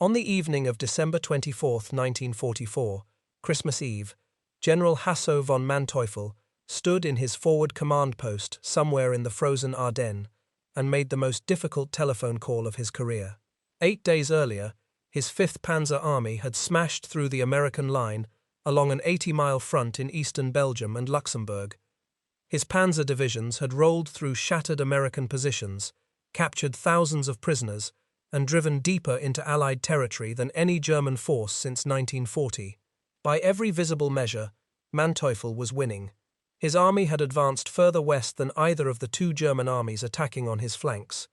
On the evening of December 24, 1944, Christmas Eve, General Hasso von Manteuffel stood in his forward command post somewhere in the frozen Ardennes and made the most difficult telephone call of his career. 8 days earlier, his Fifth Panzer Army had smashed through the American line along an 80-mile front in eastern Belgium and Luxembourg. His panzer divisions had rolled through shattered American positions, captured thousands of prisoners, and driven deeper into Allied territory than any German force since 1940. By every visible measure, Manteuffel was winning. His army had advanced further west than either of the two German armies attacking on his flanks.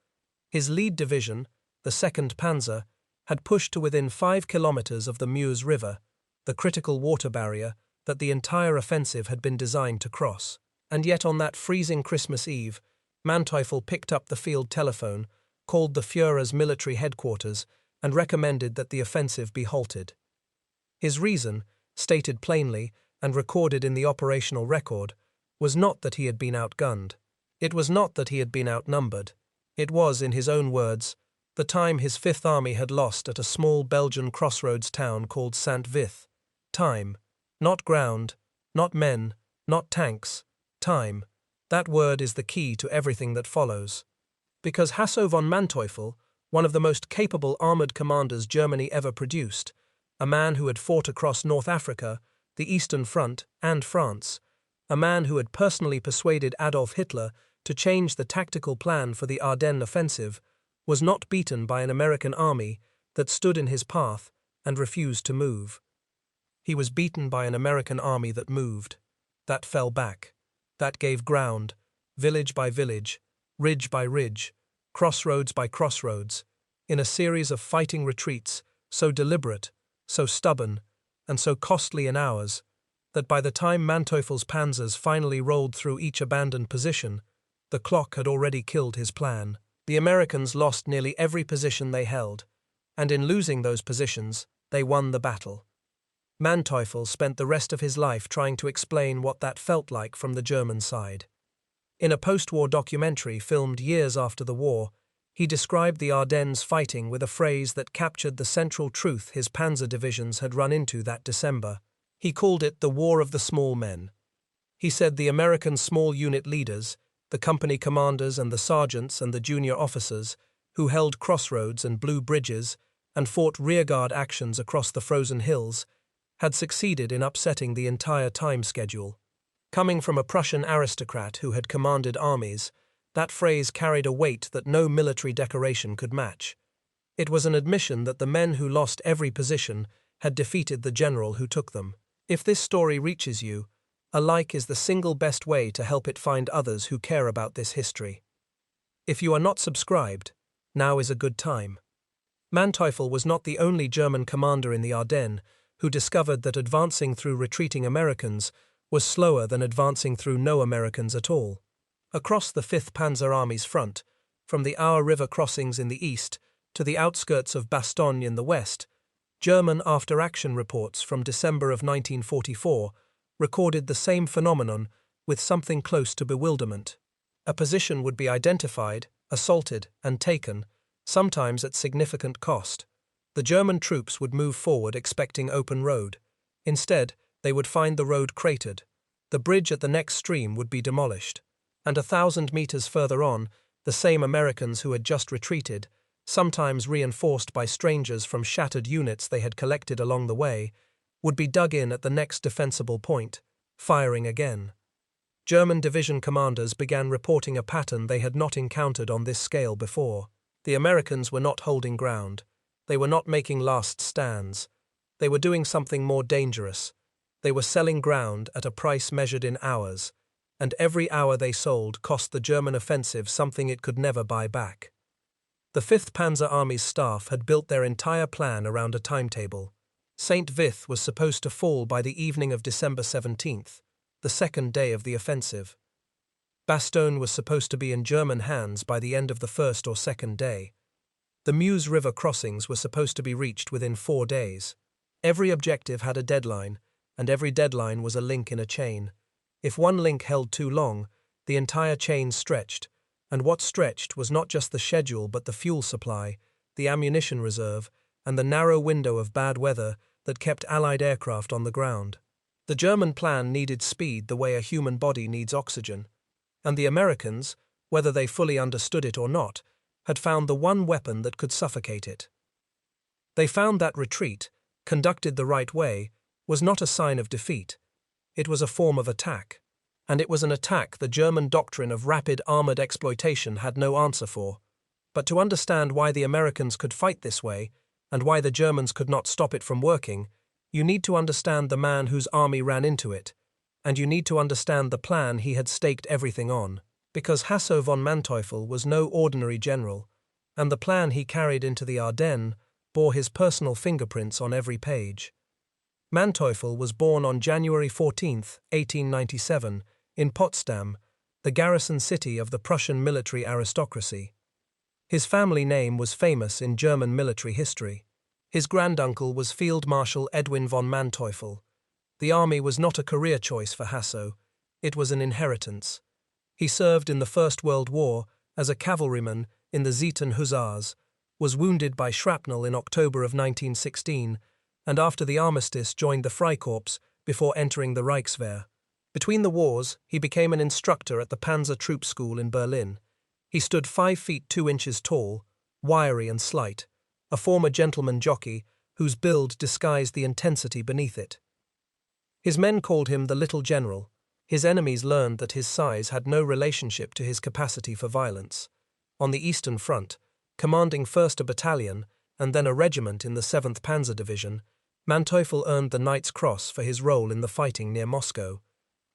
His lead division, the 2nd Panzer, had pushed to within 5 kilometers of the Meuse River, the critical water barrier that the entire offensive had been designed to cross. And yet on that freezing Christmas Eve, Manteuffel picked up the field telephone, called the Führer's military headquarters, and recommended that the offensive be halted. His reason, stated plainly and recorded in the operational record, was not that he had been outgunned. It was not that he had been outnumbered. It was, in his own words, the time his Fifth Army had lost at a small Belgian crossroads town called Saint Vith. Time. Not ground, not men, not tanks. Time. That word is the key to everything that follows. Because Hasso von Manteuffel, one of the most capable armored commanders Germany ever produced, a man who had fought across North Africa, the Eastern Front, and France, a man who had personally persuaded Adolf Hitler to change the tactical plan for the Ardennes offensive, was not beaten by an American army that stood in his path and refused to move. He was beaten by an American army that moved, that fell back, that gave ground, village by village, ridge by ridge, crossroads by crossroads, in a series of fighting retreats so deliberate, so stubborn, and so costly in hours, that by the time Manteuffel's panzers finally rolled through each abandoned position, the clock had already killed his plan. The Americans lost nearly every position they held, and in losing those positions, they won the battle. Manteuffel spent the rest of his life trying to explain what that felt like from the German side. In a post-war documentary filmed years after the war, he described the Ardennes fighting with a phrase that captured the central truth his panzer divisions had run into that December. He called it the War of the Small Men. He said the American small unit leaders, the company commanders and the sergeants and the junior officers, who held crossroads and blew bridges and fought rearguard actions across the frozen hills, had succeeded in upsetting the entire time schedule. Coming from a Prussian aristocrat who had commanded armies, that phrase carried a weight that no military decoration could match. It was an admission that the men who lost every position had defeated the general who took them. If this story reaches you, a like is the single best way to help it find others who care about this history. If you are not subscribed, now is a good time. Manteuffel was not the only German commander in the Ardennes who discovered that advancing through retreating Americans was slower than advancing through no Americans at all. Across the Fifth Panzer Army's front, from the Our River crossings in the east to the outskirts of Bastogne in the west, German after-action reports from December of 1944 recorded the same phenomenon with something close to bewilderment. A position would be identified, assaulted, and taken, sometimes at significant cost. The German troops would move forward expecting open road. Instead, they would find the road cratered. The bridge at the next stream would be demolished. And 1,000 meters further on, the same Americans who had just retreated, sometimes reinforced by strangers from shattered units they had collected along the way, would be dug in at the next defensible point, firing again. German division commanders began reporting a pattern they had not encountered on this scale before. The Americans were not holding ground. They were not making last stands. They were doing something more dangerous. They were selling ground at a price measured in hours, and every hour they sold cost the German offensive something it could never buy back. The Fifth Panzer Army's staff had built their entire plan around a timetable. Saint Vith was supposed to fall by the evening of December 17th, the second day of the offensive. Bastogne was supposed to be in German hands by the end of the first or second day. The Meuse River crossings were supposed to be reached within 4 days. Every objective had a deadline, and every deadline was a link in a chain. If one link held too long, the entire chain stretched, and what stretched was not just the schedule but the fuel supply, the ammunition reserve, and the narrow window of bad weather that kept Allied aircraft on the ground. The German plan needed speed the way a human body needs oxygen, and the Americans, whether they fully understood it or not, had found the one weapon that could suffocate it. They found that retreat, conducted the right way, was not a sign of defeat. It was a form of attack. And it was an attack the German doctrine of rapid armored exploitation had no answer for. But to understand why the Americans could fight this way, and why the Germans could not stop it from working, you need to understand the man whose army ran into it, and you need to understand the plan he had staked everything on, because Hasso von Manteuffel was no ordinary general, and the plan he carried into the Ardennes bore his personal fingerprints on every page. Manteuffel was born on January 14, 1897, in Potsdam, the garrison city of the Prussian military aristocracy. His family name was famous in German military history. His granduncle was Field Marshal Edwin von Manteuffel. The army was not a career choice for Hasso, it was an inheritance. He served in the First World War as a cavalryman in the Zieten Hussars, was wounded by shrapnel in October of 1916, and after the armistice joined the Freikorps before entering the Reichswehr. Between the wars, he became an instructor at the Panzer Troop School in Berlin. He stood 5 feet 2 inches tall, wiry and slight, a former gentleman jockey whose build disguised the intensity beneath it. His men called him the Little General. His enemies learned that his size had no relationship to his capacity for violence. On the Eastern Front, commanding first a battalion and then a regiment in the 7th Panzer Division, Manteuffel earned the Knight's Cross for his role in the fighting near Moscow.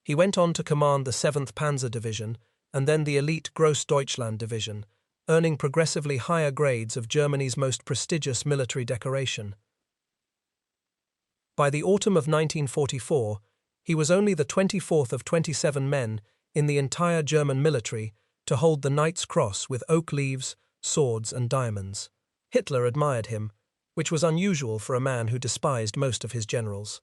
He went on to command the 7th Panzer Division and then the elite Grossdeutschland Division, earning progressively higher grades of Germany's most prestigious military decoration. By the autumn of 1944, he was only the 24th of 27 men in the entire German military to hold the Knight's Cross with oak leaves, swords and diamonds. Hitler admired him, which was unusual for a man who despised most of his generals.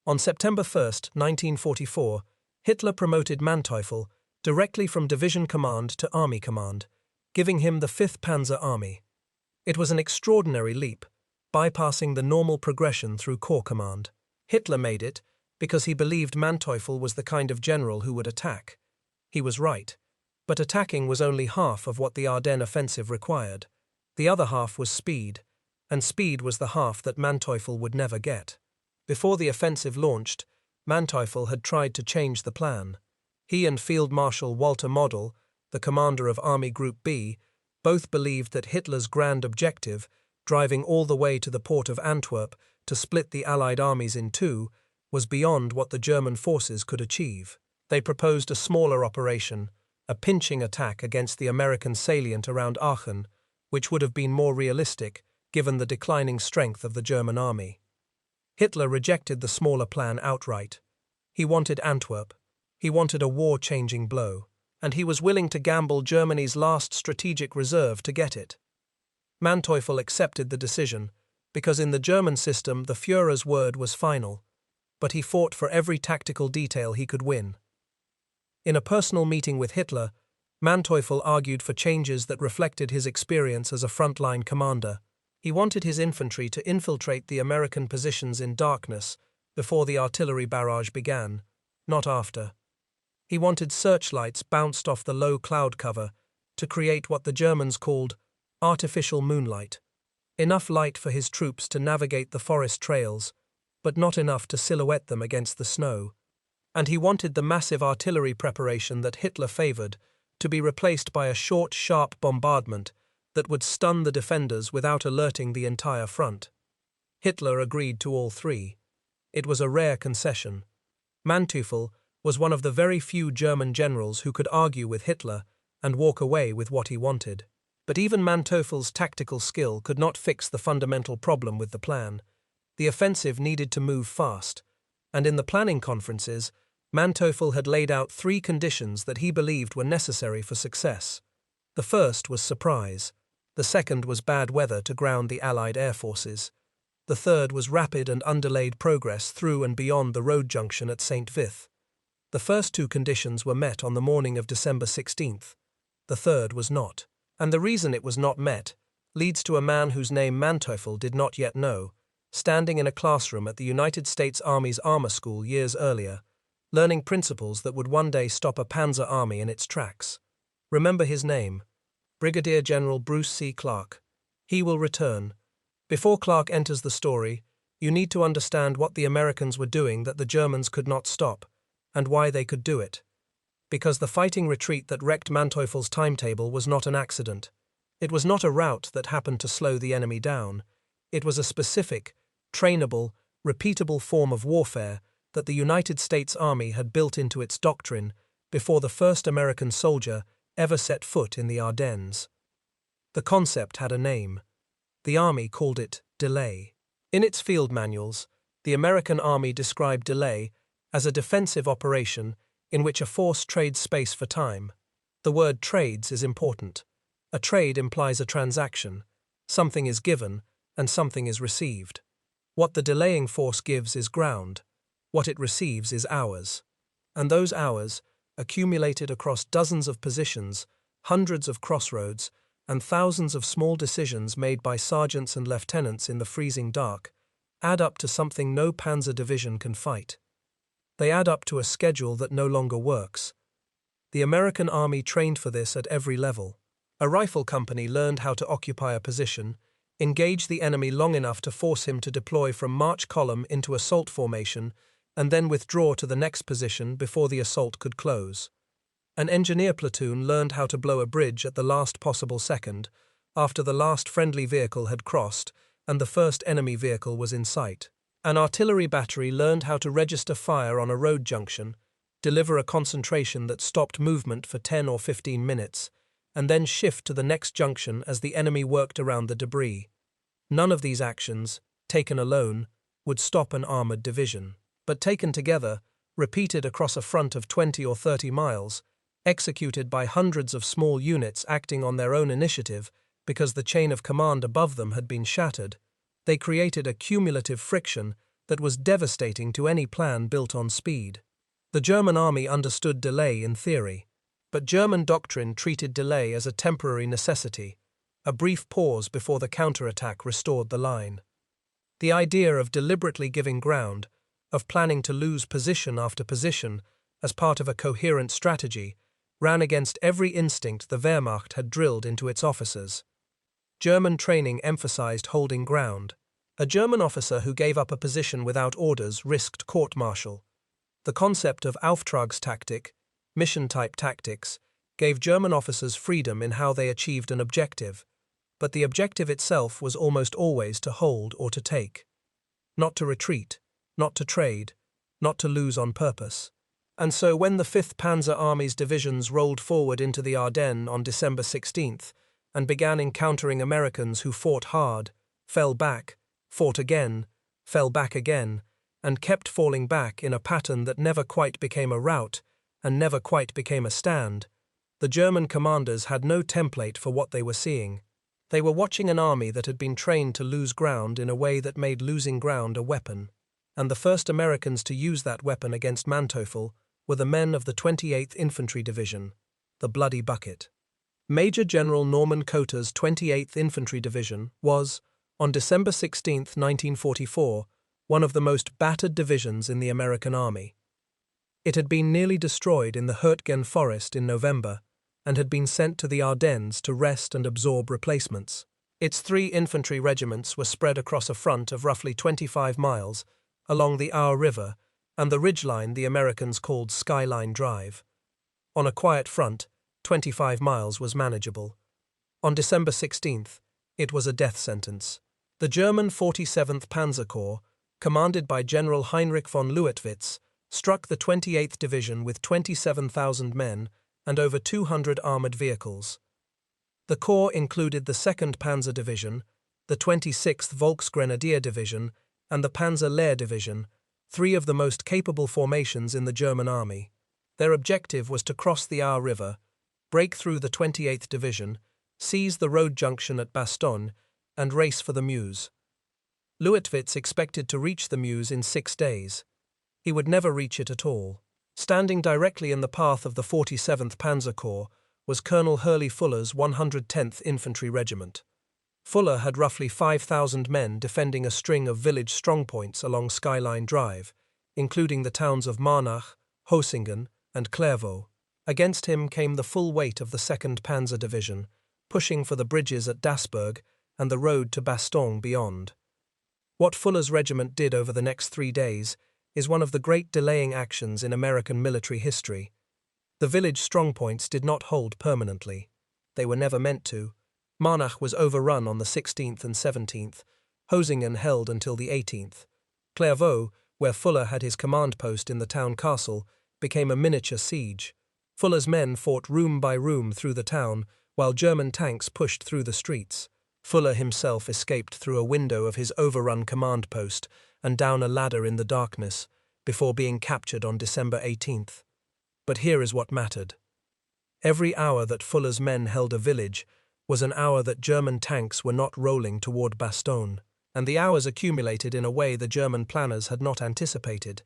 On September 1, 1944, Hitler promoted Manteuffel directly from division command to army command, giving him the Fifth Panzer Army. It was an extraordinary leap, bypassing the normal progression through corps command. Hitler made it because he believed Manteuffel was the kind of general who would attack. He was right, but attacking was only half of what the Ardennes offensive required. The other half was speed, and speed was the half that Manteuffel would never get. Before the offensive launched, Manteuffel had tried to change the plan. He and Field Marshal Walter Model, the commander of Army Group B, both believed that Hitler's grand objective, driving all the way to the port of Antwerp to split the Allied armies in two, was beyond what the German forces could achieve. They proposed a smaller operation, a pinching attack against the American salient around Aachen, which would have been more realistic given the declining strength of the German army. Hitler rejected the smaller plan outright. He wanted Antwerp. He wanted a war-changing blow, and he was willing to gamble Germany's last strategic reserve to get it. Manteuffel accepted the decision, because in the German system the Führer's word was final, but he fought for every tactical detail he could win. In a personal meeting with Hitler, Manteuffel argued for changes that reflected his experience as a frontline commander. He wanted his infantry to infiltrate the American positions in darkness before the artillery barrage began, not after. He wanted searchlights bounced off the low cloud cover to create what the Germans called artificial moonlight, enough light for his troops to navigate the forest trails, but not enough to silhouette them against the snow. And he wanted the massive artillery preparation that Hitler favored to be replaced by a short, sharp bombardment that would stun the defenders without alerting the entire front. Hitler agreed to all three. It was a rare concession. Manteuffel was one of the very few German generals who could argue with Hitler and walk away with what he wanted. But even Manteuffel's tactical skill could not fix the fundamental problem with the plan. The offensive needed to move fast, and in the planning conferences, Manteuffel had laid out 3 conditions that he believed were necessary for success. The first was surprise. The second was bad weather to ground the Allied air forces. The third was rapid and undelayed progress through and beyond the road junction at Saint Vith. The first 2 conditions were met on the morning of December 16th. The third was not. And the reason it was not met leads to a man whose name Manteuffel did not yet know, standing in a classroom at the United States Army's armor school years earlier, learning principles that would one day stop a Panzer Army in its tracks. Remember his name, Brigadier General Bruce C. Clarke. He will return. Before Clarke enters the story, you need to understand what the Americans were doing that the Germans could not stop, and why they could do it. Because the fighting retreat that wrecked Manteuffel's timetable was not an accident. It was not a route that happened to slow the enemy down. It was a specific, trainable, repeatable form of warfare that the United States Army had built into its doctrine before the first American soldier ever set foot in the Ardennes. The concept had a name. The Army called it delay. In its field manuals, the American Army described delay as a defensive operation in which a force trades space for time. The word trades is important. A trade implies a transaction. Something is given and something is received. What the delaying force gives is ground. What it receives is hours. And those hours, accumulated across dozens of positions, hundreds of crossroads, and thousands of small decisions made by sergeants and lieutenants in the freezing dark, add up to something no panzer division can fight. They add up to a schedule that no longer works. The American Army trained for this at every level. A rifle company learned how to occupy a position, engage the enemy long enough to force him to deploy from march column into assault formation, and then withdraw to the next position before the assault could close. An engineer platoon learned how to blow a bridge at the last possible second, after the last friendly vehicle had crossed and the first enemy vehicle was in sight. An artillery battery learned how to register fire on a road junction, deliver a concentration that stopped movement for 10 or 15 minutes, and then shift to the next junction as the enemy worked around the debris. None of these actions, taken alone, would stop an armored division. But taken together, repeated across a front of 20 or 30 miles, executed by hundreds of small units acting on their own initiative because the chain of command above them had been shattered, they created a cumulative friction that was devastating to any plan built on speed. The German army understood delay in theory, but German doctrine treated delay as a temporary necessity, a brief pause before the counterattack restored the line. The idea of deliberately giving ground, of planning to lose position after position as part of a coherent strategy, ran against every instinct the Wehrmacht had drilled into its officers. German training emphasized holding ground. A German officer who gave up a position without orders risked court-martial. The concept of Auftragstaktik, mission-type tactics, gave German officers freedom in how they achieved an objective, but the objective itself was almost always to hold or to take. Not to retreat, not to trade, not to lose on purpose. And so when the Fifth Panzer Army's divisions rolled forward into the Ardennes on December 16th and began encountering Americans who fought hard, fell back, fought again, fell back again, and kept falling back in a pattern that never quite became a rout and never quite became a stand, the German commanders had no template for what they were seeing. They were watching an army that had been trained to lose ground in a way that made losing ground a weapon. And the first Americans to use that weapon against Manteuffel were the men of the 28th Infantry Division, the Bloody Bucket. Major General Norman Coter's 28th Infantry Division was, on December 16, 1944, one of the most battered divisions in the American Army. It had been nearly destroyed in the Hurtgen Forest in November and had been sent to the Ardennes to rest and absorb replacements. Its 3 infantry regiments were spread across a front of roughly 25 miles along the Meuse River and the ridgeline the Americans called Skyline Drive. On a quiet front, 25 miles was manageable. On December 16th, it was a death sentence. The German 47th Panzer Corps, commanded by General Heinrich von Leutwitz, struck the 28th Division with 27,000 men and over 200 armored vehicles. The corps included the 2nd Panzer Division, the 26th Volksgrenadier Division, and the Panzer Lehr Division, 3 of the most capable formations in the German army. Their objective was to cross the Meuse River, break through the 28th Division, seize the road junction at Bastogne, and race for the Meuse. Leutwitz expected to reach the Meuse in 6 days. He would never reach it at all. Standing directly in the path of the 47th Panzer Corps was Colonel Hurley Fuller's 110th Infantry Regiment. Fuller had roughly 5,000 men defending a string of village strongpoints along Skyline Drive, including the towns of Marnach, Hosingen, and Clairvaux. Against him came the full weight of the 2nd Panzer Division, pushing for the bridges at Dasburg and the road to Bastogne beyond. What Fuller's regiment did over the next 3 days is one of the great delaying actions in American military history. The village strongpoints did not hold permanently. They were never meant to. Marnach was overrun on the 16th and 17th, Hosingen held until the 18th. Clairvaux, where Fuller had his command post in the town castle, became a miniature siege. Fuller's men fought room by room through the town, while German tanks pushed through the streets. Fuller himself escaped through a window of his overrun command post and down a ladder in the darkness, before being captured on December 18th. But here is what mattered. Every hour that Fuller's men held a village was an hour that German tanks were not rolling toward Bastogne, and the hours accumulated in a way the German planners had not anticipated.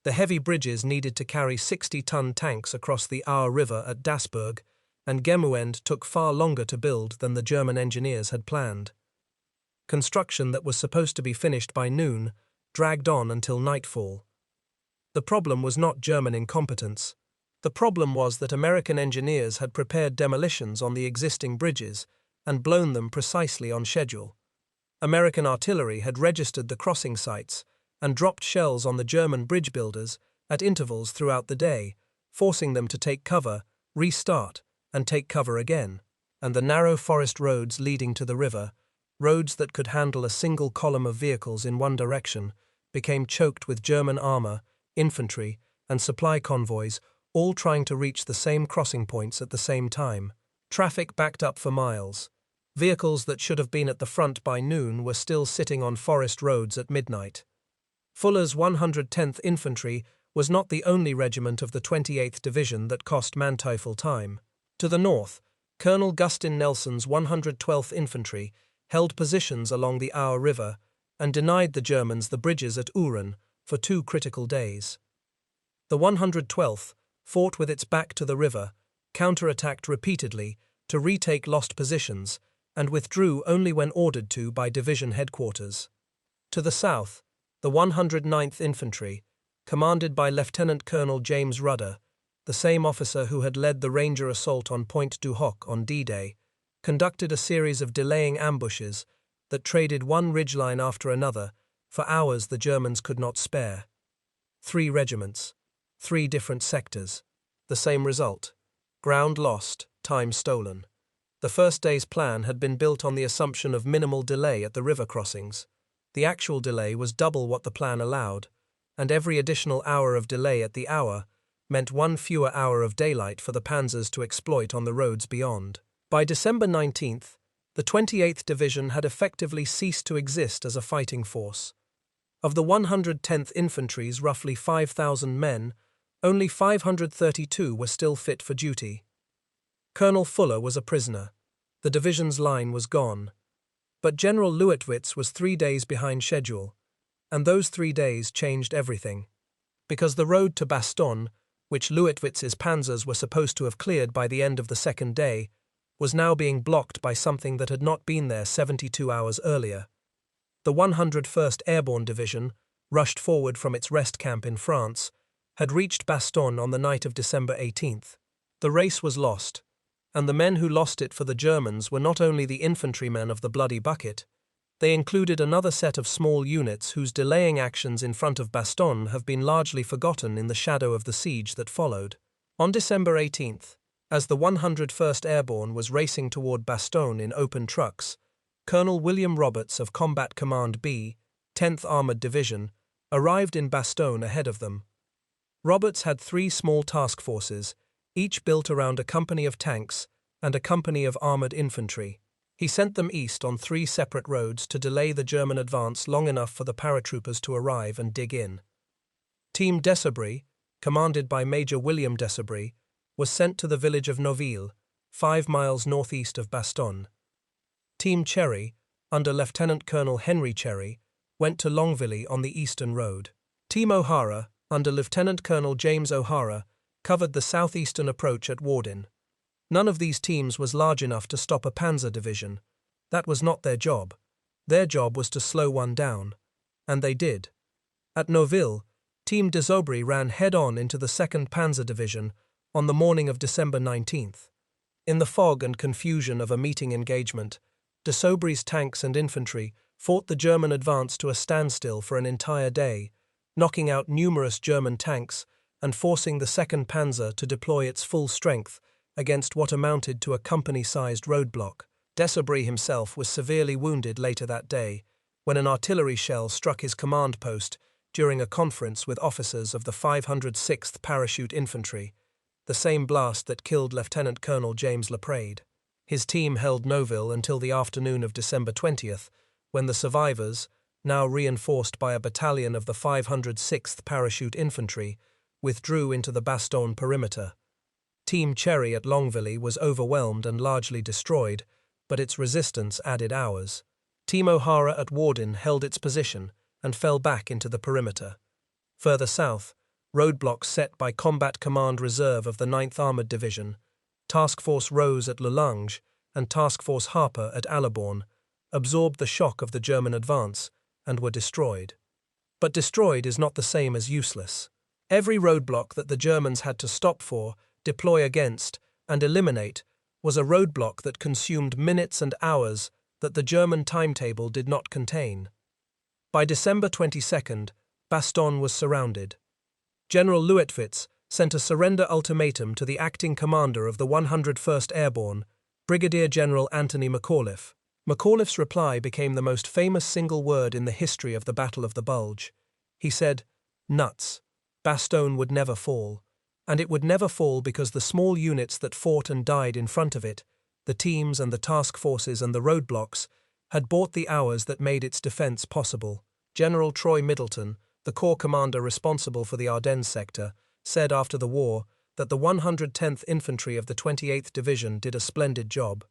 The heavy bridges needed to carry 60-ton tanks across the Meuse River at Dasburg, and Gemuend took far longer to build than the German engineers had planned. Construction that was supposed to be finished by noon dragged on until nightfall. The problem was not German incompetence. The problem was that American engineers had prepared demolitions on the existing bridges and blown them precisely on schedule. American artillery had registered the crossing sites and dropped shells on the German bridge builders at intervals throughout the day, forcing them to take cover, restart, and take cover again. And the narrow forest roads leading to the river, roads that could handle a single column of vehicles in one direction, became choked with German armor, infantry, and supply convoys, all trying to reach the same crossing points at the same time. Traffic backed up for miles. Vehicles that should have been at the front by noon were still sitting on forest roads at midnight. Fuller's 110th Infantry was not the only regiment of the 28th Division that cost Manteuffel time. To the north, Colonel Gustin Nelson's 112th Infantry held positions along the Meuse River and denied the Germans the bridges at Uren for 2 critical days. The 112th fought with its back to the river, counterattacked repeatedly to retake lost positions, and withdrew only when ordered to by division headquarters. To the south, the 109th Infantry, commanded by Lieutenant Colonel James Rudder, the same officer who had led the Ranger assault on Pointe du Hoc on D-Day, conducted a series of delaying ambushes that traded one ridgeline after another for hours the Germans could not spare. 3 regiments, 3 different sectors. The same result. Ground lost, time stolen. The first day's plan had been built on the assumption of minimal delay at the river crossings. The actual delay was double what the plan allowed, and every additional hour of delay at the hour meant 1 fewer hour of daylight for the panzers to exploit on the roads beyond. By December 19th, the 28th Division had effectively ceased to exist as a fighting force. Of the 110th Infantry's roughly 5,000 men, only 532 were still fit for duty. Colonel Fuller was a prisoner. The division's line was gone. But General Leutwitz was 3 days behind schedule, and those 3 days changed everything. Because the road to Bastogne, which Leutwitz's panzers were supposed to have cleared by the end of the 2nd day, was now being blocked by something that had not been there 72 hours earlier. The 101st Airborne Division, rushed forward from its rest camp in France, had reached Bastogne on the night of December 18th. The race was lost, and the men who lost it for the Germans were not only the infantrymen of the Bloody Bucket, they included another set of small units whose delaying actions in front of Bastogne have been largely forgotten in the shadow of the siege that followed. On December 18th, as the 101st Airborne was racing toward Bastogne in open trucks, Colonel William Roberts of Combat Command B, 10th Armored Division, arrived in Bastogne ahead of them. Roberts had 3 small task forces, each built around a company of tanks and a company of armored infantry. He sent them east on 3 separate roads to delay the German advance long enough for the paratroopers to arrive and dig in. Team Desabry, commanded by Major William Desabry, was sent to the village of Noville, 5 miles northeast of Bastogne. Team Cherry, under Lieutenant Colonel Henry Cherry, went to Longvilly on the eastern road. Team O'Hara, under Lieutenant Colonel James O'Hara, covered the southeastern approach at Warden. None of these teams was large enough to stop a panzer division. That was not their job. Their job was to slow one down. And they did. At Neuville, Team Désaubry ran head-on into the 2nd Panzer Division on the morning of December 19th. In the fog and confusion of a meeting engagement, Désaubry's tanks and infantry fought the German advance to a standstill for an entire day, knocking out numerous German tanks and forcing the 2nd Panzer to deploy its full strength against what amounted to a company-sized roadblock. Désaubry himself was severely wounded later that day when an artillery shell struck his command post during a conference with officers of the 506th Parachute Infantry, the same blast that killed Lieutenant Colonel James Laprade. His team held Neuville until the afternoon of December 20th, when the survivors, now reinforced by a battalion of the 506th Parachute Infantry, withdrew into the Bastogne perimeter. Team Cherry at Longvilly was overwhelmed and largely destroyed, but its resistance added hours. Team O'Hara at Warden held its position and fell back into the perimeter. Further south, roadblocks set by Combat Command Reserve of the 9th Armoured Division, Task Force Rose at Lolange, and Task Force Harper at Airborne absorbed the shock of the German advance and were destroyed. But destroyed is not the same as useless. Every roadblock that the Germans had to stop for, deploy against, and eliminate was a roadblock that consumed minutes and hours that the German timetable did not contain. By December 22nd, Bastogne was surrounded. General Leutwitz sent a surrender ultimatum to the acting commander of the 101st Airborne, Brigadier General Anthony McAuliffe. McAuliffe's reply became the most famous single word in the history of the Battle of the Bulge. He said, "Nuts. Bastogne would never fall. And it would never fall because the small units that fought and died in front of it, the teams and the task forces and the roadblocks, had bought the hours that made its defense possible." General Troy Middleton, the corps commander responsible for the Ardennes sector, said after the war that the 110th Infantry of the 28th Division did a splendid job.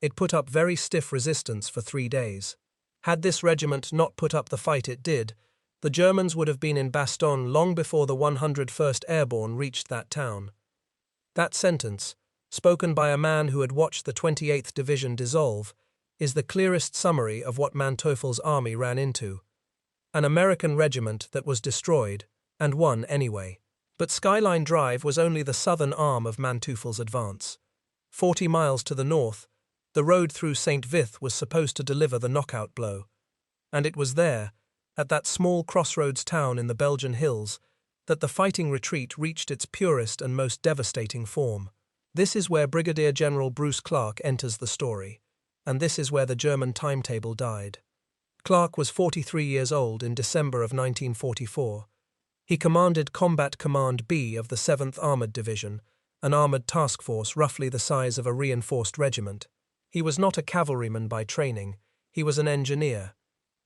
It put up very stiff resistance for 3 days. Had this regiment not put up the fight it did, the Germans would have been in Bastogne long before the 101st Airborne reached that town. That sentence, spoken by a man who had watched the 28th Division dissolve, is the clearest summary of what Manteuffel's army ran into. An American regiment that was destroyed, and won anyway. But Skyline Drive was only the southern arm of Manteuffel's advance. 40 miles to the north, the road through Saint Vith was supposed to deliver the knockout blow. And it was there, at that small crossroads town in the Belgian hills, that the fighting retreat reached its purest and most devastating form. This is where Brigadier General Bruce Clarke enters the story, and this is where the German timetable died. Clarke was 43 years old in December of 1944. He commanded Combat Command B of the 7th Armoured Division, an armoured task force roughly the size of a reinforced regiment. He was not a cavalryman by training, he was an engineer.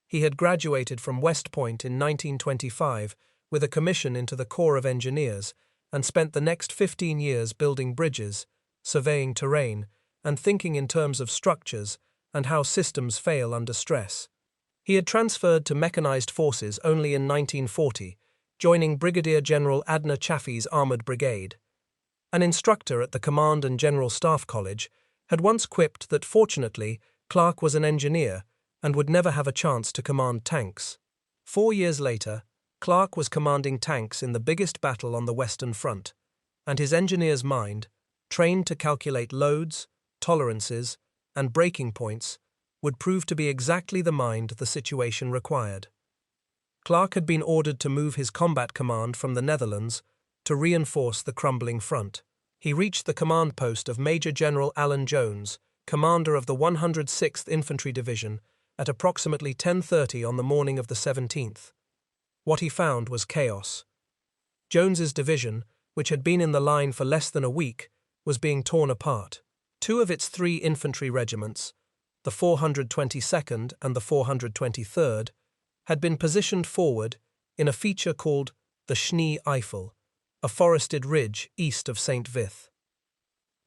He had graduated from West Point in 1925 with a commission into the Corps of Engineers and spent the next 15 years building bridges, surveying terrain, and thinking in terms of structures and how systems fail under stress. He had transferred to mechanized forces only in 1940, joining Brigadier General Adna Chaffee's Armoured Brigade. An instructor at the Command and General Staff College had once quipped that fortunately Clarke was an engineer and would never have a chance to command tanks. 4 years later, Clarke was commanding tanks in the biggest battle on the Western Front, and his engineer's mind, trained to calculate loads, tolerances, and breaking points, would prove to be exactly the mind the situation required. Clarke had been ordered to move his combat command from the Netherlands to reinforce the crumbling front. He reached the command post of Major General Alan Jones, commander of the 106th Infantry Division, at approximately 10:30 on the morning of the 17th. What he found was chaos. Jones's division, which had been in the line for less than a week, was being torn apart. 2 of its 3 infantry regiments, the 422nd and the 423rd, had been positioned forward in a feature called the Schnee Eifel, a forested ridge east of Saint Vith.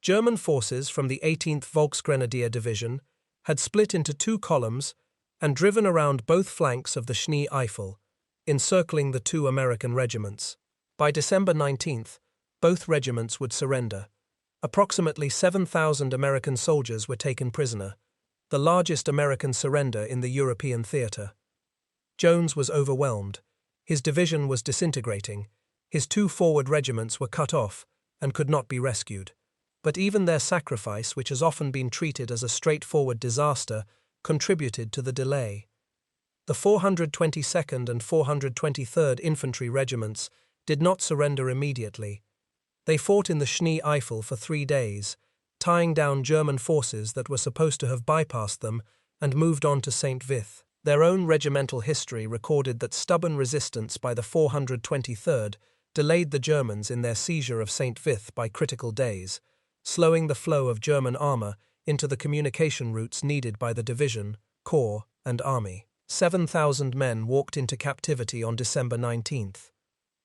German forces from the 18th Volksgrenadier Division had split into 2 columns and driven around both flanks of the Schnee Eifel, encircling the 2 American regiments. By December 19th, both regiments would surrender. Approximately 7,000 American soldiers were taken prisoner. the largest American surrender in the European theatre. Jones was overwhelmed. His division was disintegrating. His 2 forward regiments were cut off and could not be rescued. But even their sacrifice, which has often been treated as a straightforward disaster, contributed to the delay. The 422nd and 423rd Infantry regiments did not surrender immediately. They fought in the Schnee Eifel for 3 days, tying down German forces that were supposed to have bypassed them and moved on to Saint Vith. Their own regimental history recorded that stubborn resistance by the 423rd delayed the Germans in their seizure of Saint Vith by critical days, slowing the flow of German armor into the communication routes needed by the division, corps, and army. 7,000 men walked into captivity on December 19th.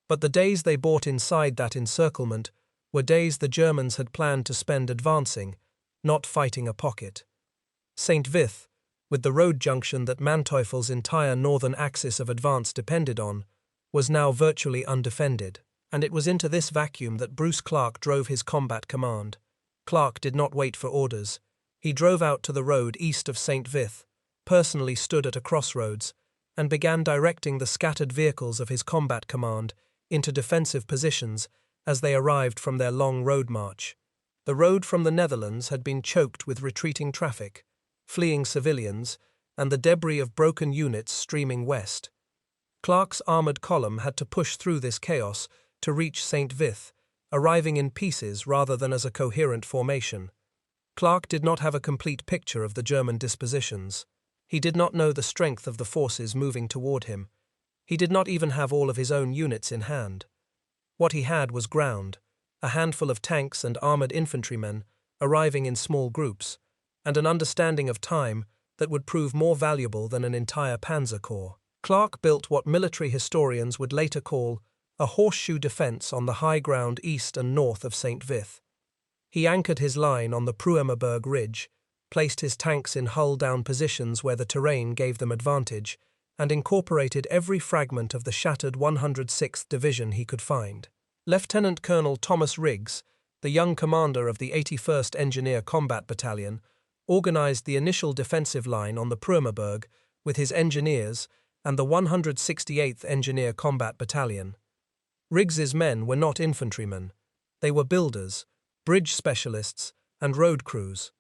But the days they bought inside that encirclement were days the Germans had planned to spend advancing, not fighting a pocket. Saint Vith, with the road junction that Manteuffel's entire northern axis of advance depended on, was now virtually undefended, and it was into this vacuum that Bruce Clarke drove his combat command. Clarke did not wait for orders. He drove out to the road east of Saint Vith, personally stood at a crossroads, and began directing the scattered vehicles of his combat command into defensive positions as they arrived from their long road march. The road from the Netherlands had been choked with retreating traffic, fleeing civilians, and the debris of broken units streaming west. Clarke's armored column had to push through this chaos to reach Saint Vith, arriving in pieces rather than as a coherent formation. Clarke did not have a complete picture of the German dispositions. He did not know the strength of the forces moving toward him. He did not even have all of his own units in hand. What he had was ground, a handful of tanks and armored infantrymen arriving in small groups, and an understanding of time that would prove more valuable than an entire panzer corps. Clarke built what military historians would later call a horseshoe defense on the high ground east and north of Saint Vith. He anchored his line on the Pruemmerberg Ridge, placed his tanks in hull-down positions where the terrain gave them advantage, and incorporated every fragment of the shattered 106th Division he could find. Lieutenant Colonel Thomas Riggs, the young commander of the 81st Engineer Combat Battalion, organized the initial defensive line on the Pruemmerberg with his engineers and the 168th Engineer Combat Battalion. Riggs's men were not infantrymen. They were builders, bridge specialists, and road crews.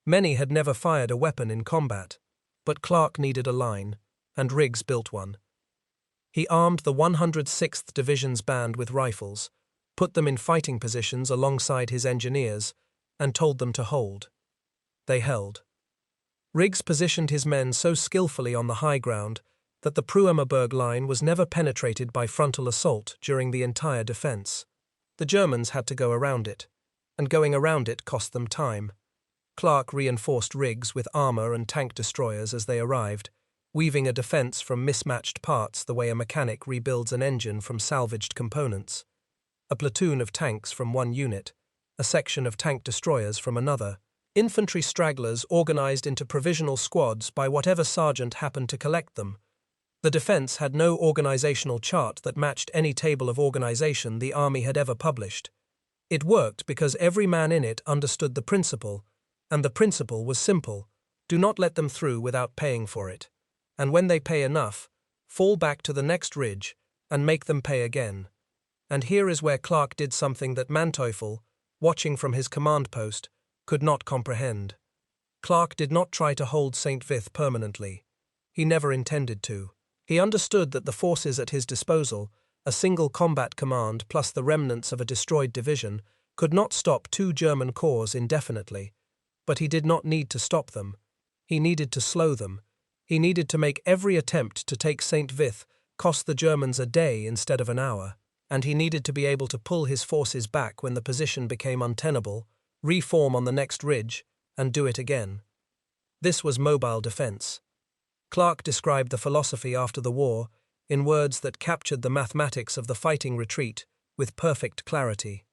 Many had never fired a weapon in combat, but Clarke needed a line, and Riggs built one. He armed the 106th Division's band with rifles, put them in fighting positions alongside his engineers, and told them to hold. They held. Riggs positioned his men so skillfully on the high ground that the Pruemmerberg line was never penetrated by frontal assault during the entire defense. The Germans had to go around it, and going around it cost them time. Clarke reinforced Riggs with armor and tank destroyers as they arrived, weaving a defense from mismatched parts the way a mechanic rebuilds an engine from salvaged components. A platoon of tanks from one unit, a section of tank destroyers from another, infantry stragglers organized into provisional squads by whatever sergeant happened to collect them. The defense had no organizational chart that matched any table of organization the army had ever published. It worked because every man in it understood the principle, and the principle was simple: do not let them through without paying for it. And when they pay enough, fall back to the next ridge and make them pay again. And here is where Clarke did something that Manteuffel, watching from his command post, could not comprehend. Clarke did not try to hold Saint Vith permanently. He never intended to. He understood that the forces at his disposal, a single combat command plus the remnants of a destroyed division, could not stop 2 German corps indefinitely. But he did not need to stop them. He needed to slow them. He needed to make every attempt to take Saint Vith cost the Germans a day instead of an hour, and he needed to be able to pull his forces back when the position became untenable, reform on the next ridge, and do it again. This was mobile defense. Clarke described the philosophy after the war in words that captured the mathematics of the fighting retreat with perfect clarity.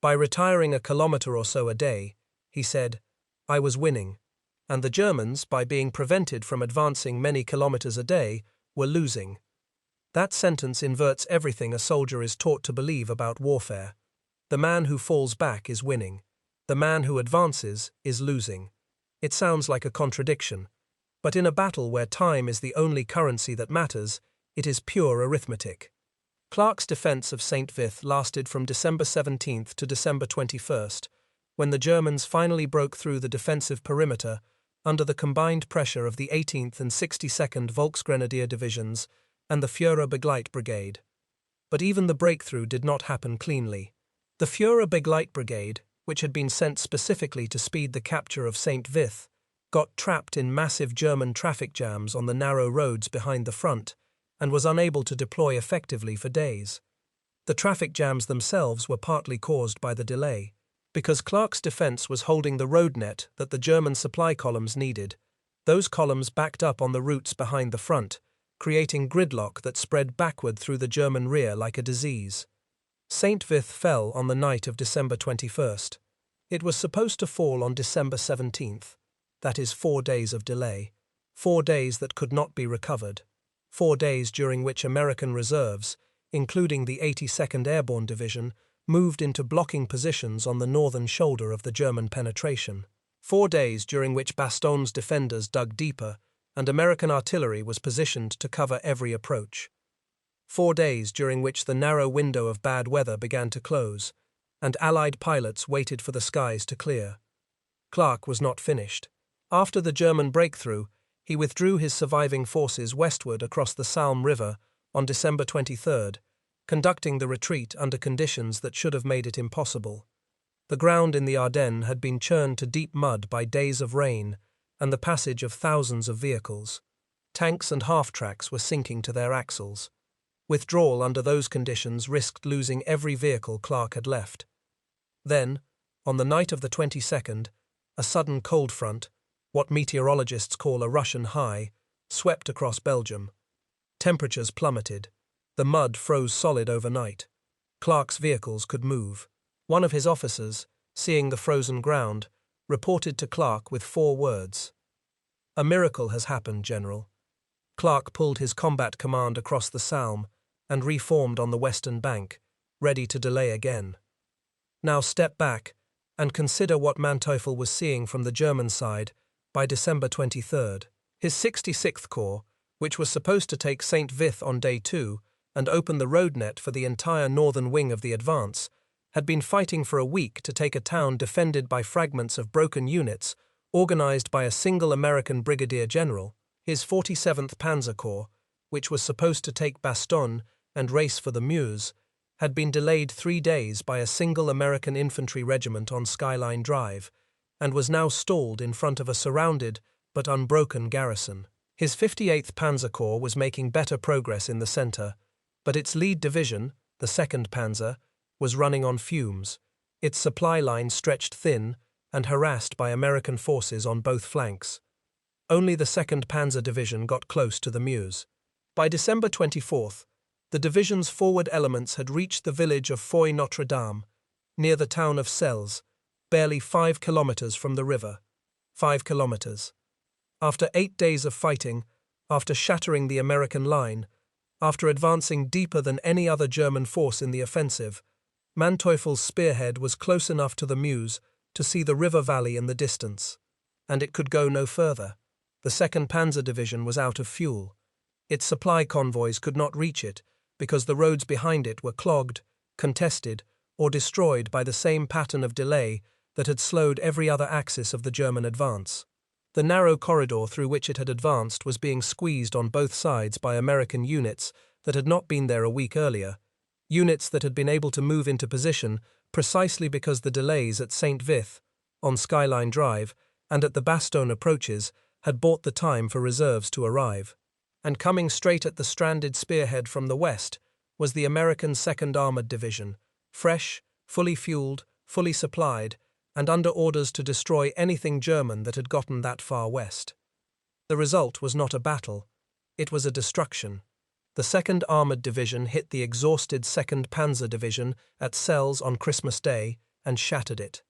By retiring a kilometer or so a day, he said, I was winning, and the Germans, by being prevented from advancing many kilometers a day, were losing. That sentence inverts everything a soldier is taught to believe about warfare. The man who falls back is winning. The man who advances is losing. It sounds like a contradiction, but in a battle where time is the only currency that matters, it is pure arithmetic. Clarke's defense of Saint Vith lasted from December 17th to December 21st, when the Germans finally broke through the defensive perimeter under the combined pressure of the 18th and 62nd Volksgrenadier Divisions and the Führer-Begleit Brigade. But even the breakthrough did not happen cleanly. The Führer-Begleit Brigade, which had been sent specifically to speed the capture of Saint Vith, got trapped in massive German traffic jams on the narrow roads behind the front and was unable to deploy effectively for days. The traffic jams themselves were partly caused by the delay, because Clarke's defense was holding the road net that the German supply columns needed. Those columns backed up on the routes behind the front, creating gridlock that spread backward through the German rear like a disease. Saint Vith fell on the night of December 21st. It was supposed to fall on December 17th. That is 4 days of delay. 4 days that could not be recovered. 4 days during which American reserves, including the 82nd Airborne Division, moved into blocking positions on the northern shoulder of the German penetration. 4 days during which Bastogne's defenders dug deeper and American artillery was positioned to cover every approach. 4 days during which the narrow window of bad weather began to close, and Allied pilots waited for the skies to clear. Clarke was not finished. After the German breakthrough, he withdrew his surviving forces westward across the Saint River on December 23rd, conducting the retreat under conditions that should have made it impossible. The ground in the Ardennes had been churned to deep mud by days of rain and the passage of thousands of vehicles. Tanks and half-tracks were sinking to their axles. Withdrawal under those conditions risked losing every vehicle Clarke had left. Then, on the night of the 22nd, a sudden cold front, what meteorologists call a Russian high, swept across Belgium. Temperatures plummeted. The mud froze solid overnight. Clarke's vehicles could move. One of his officers, seeing the frozen ground, reported to Clarke with 4 words. "A miracle has happened, General." Clarke pulled his combat command across the Salm and reformed on the western bank, ready to delay again. Now step back and consider what Manteuffel was seeing from the German side by December 23rd. His 66th Corps, which was supposed to take Saint Vith on day 2 and open the road net for the entire northern wing of the advance, had been fighting for a week to take a town defended by fragments of broken units organized by a single American brigadier general. His 47th Panzer Corps, which was supposed to take Bastogne and race for the Meuse, had been delayed 3 days by a single American infantry regiment on Skyline Drive, and was now stalled in front of a surrounded but unbroken garrison. His 58th Panzer Corps was making better progress in the center, but its lead division, the 2nd Panzer, was running on fumes, its supply line stretched thin and harassed by American forces on both flanks. Only the 2nd Panzer Division got close to the Meuse. By December 24th, the division's forward elements had reached the village of Foy-Notre-Dame, near the town of Celles, barely 5 kilometers from the river. 5 kilometers. After 8 days of fighting, after shattering the American line, after advancing deeper than any other German force in the offensive, Manteuffel's spearhead was close enough to the Meuse to see the river valley in the distance, and it could go no further. The 2nd Panzer Division was out of fuel. Its supply convoys could not reach it because the roads behind it were clogged, contested, or destroyed by the same pattern of delay that had slowed every other axis of the German advance. The narrow corridor through which it had advanced was being squeezed on both sides by American units that had not been there a week earlier, units that had been able to move into position precisely because the delays at Saint Vith, on Skyline Drive, and at the Bastogne approaches had bought the time for reserves to arrive. And coming straight at the stranded spearhead from the west was the American 2nd Armored Division, fresh, fully fueled, fully supplied, and under orders to destroy anything German that had gotten that far west. The result was not a battle, it was a destruction. The 2nd Armored Division hit the exhausted 2nd Panzer Division at Celles on Christmas Day and shattered it.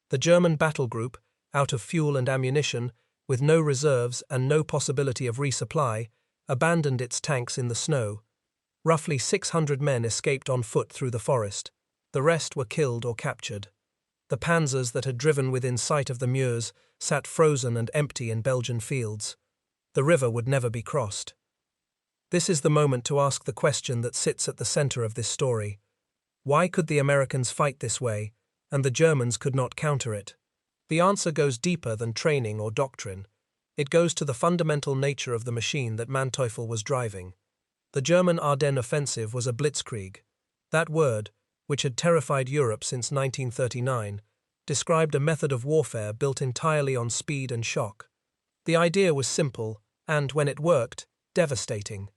The German battle group, out of fuel and ammunition, with no reserves and no possibility of resupply, abandoned its tanks in the snow. Roughly 600 men escaped on foot through the forest. The rest were killed or captured. The panzers that had driven within sight of the Meuse sat frozen and empty in Belgian fields. The river would never be crossed. This is the moment to ask the question that sits at the center of this story. Why could the Americans fight this way, and the Germans could not counter it? The answer goes deeper than training or doctrine. It goes to the fundamental nature of the machine that Manteuffel was driving. The German Ardennes offensive was a blitzkrieg. That word, which had terrified Europe since 1939, described a method of warfare built entirely on speed and shock. The idea was simple, and, when it worked, devastating.